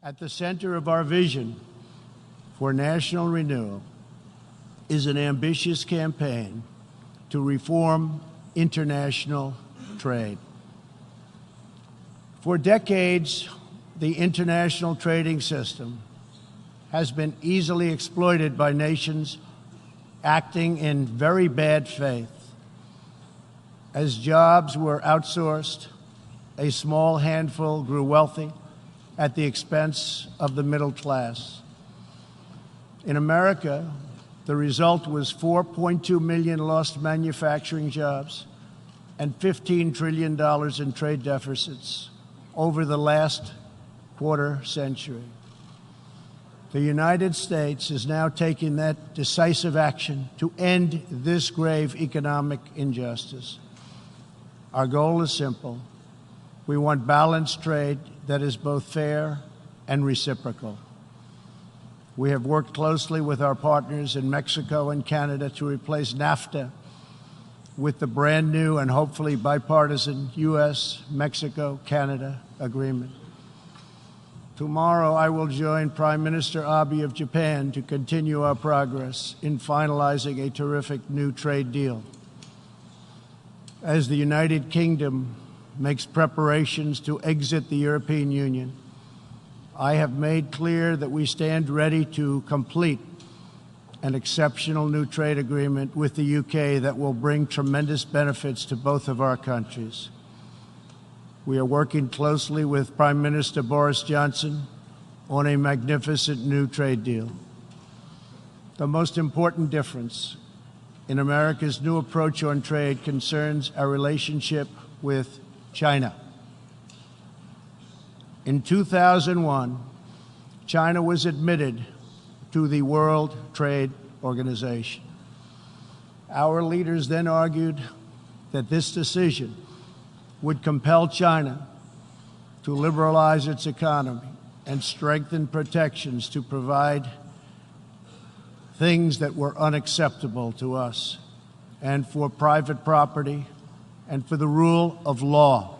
At the center of our vision for national renewal is an ambitious campaign to reform international trade. For decades, the international trading system has been easily exploited by nations acting in very bad faith. As jobs were outsourced, a small handful grew wealthy at the expense of the middle class. In America, the result was 4.2 million lost manufacturing jobs and $15 trillion in trade deficits over the last quarter century. The United States is now taking that decisive action to end this grave economic injustice. Our goal is simple. We want balanced trade that is both fair and reciprocal. We have worked closely with our partners in Mexico and Canada to replace NAFTA with the brand new and hopefully bipartisan U.S.-Mexico-Canada agreement. Tomorrow, I will join Prime Minister Abe of Japan to continue our progress in finalizing a terrific new trade deal. As the United Kingdom makes preparations to exit the European Union, I have made clear that we stand ready to complete an exceptional new trade agreement with the UK that will bring tremendous benefits to both of our countries. We are working closely with Prime Minister Boris Johnson on a magnificent new trade deal. The most important difference in America's new approach on trade concerns our relationship with China. In 2001, China was admitted to the World Trade Organization. Our leaders then argued that this decision would compel China to liberalize its economy and strengthen protections to provide things that were unacceptable to us and for private property and for the rule of law.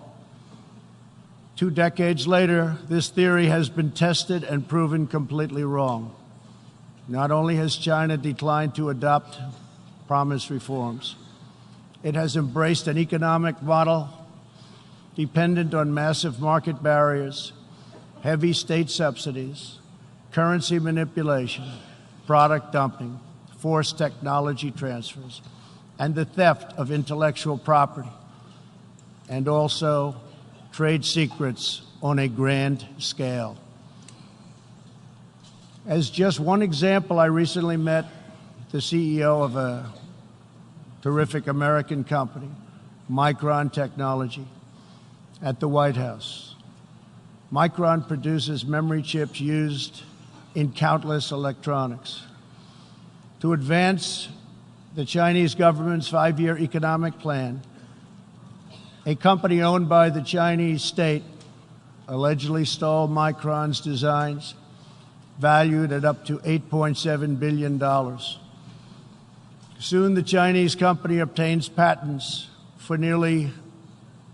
2 decades later, this theory has been tested and proven completely wrong. Not only has China declined to adopt promised reforms, it has embraced an economic model dependent on massive market barriers, heavy state subsidies, currency manipulation, product dumping, forced technology transfers, and the theft of intellectual property, and also trade secrets on a grand scale. As just one example, I recently met the CEO of a terrific American company, Micron Technology, at the White House. Micron produces memory chips used in countless electronics. To advance the Chinese government's 5-year economic plan, a company owned by the Chinese state allegedly stole Micron's designs, valued at up to $8.7 billion. Soon, the Chinese company obtains patents for nearly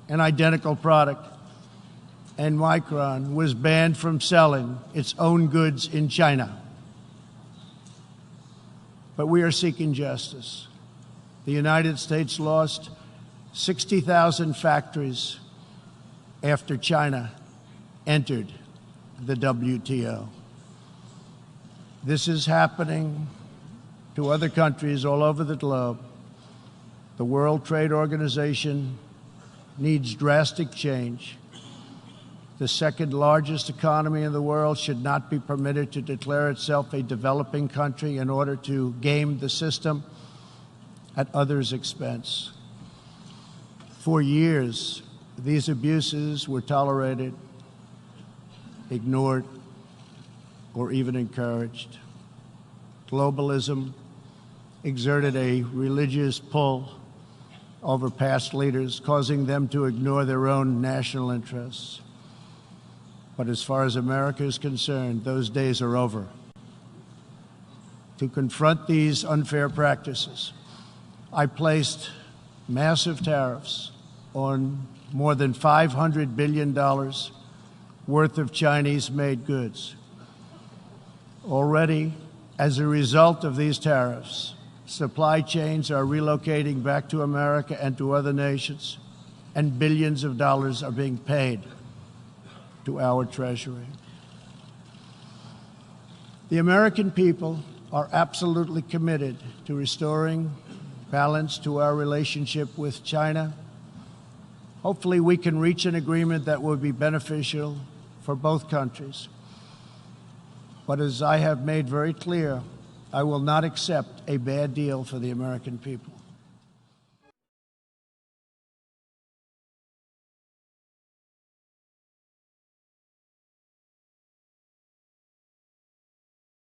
an identical product, and Micron was banned from selling its own goods in China. But we are seeking justice. The United States lost 60,000 factories after China entered the WTO. This is happening to other countries all over the globe. The World Trade Organization needs drastic change. The second largest economy in the world should not be permitted to declare itself a developing country in order to game the system at others' expense. For years, these abuses were tolerated, ignored, or even encouraged. Globalism exerted a religious pull over past leaders, causing them to ignore their own national interests. But as far as America is concerned, those days are over. To confront these unfair practices, I placed massive tariffs on more than $500 billion worth of Chinese-made goods. Already, as a result of these tariffs, supply chains are relocating back to America and to other nations, and billions of dollars are being paid to our Treasury. The American people are absolutely committed to restoring balance to our relationship with China. Hopefully, we can reach an agreement that will be beneficial for both countries. But as I have made very clear, I will not accept a bad deal for the American people.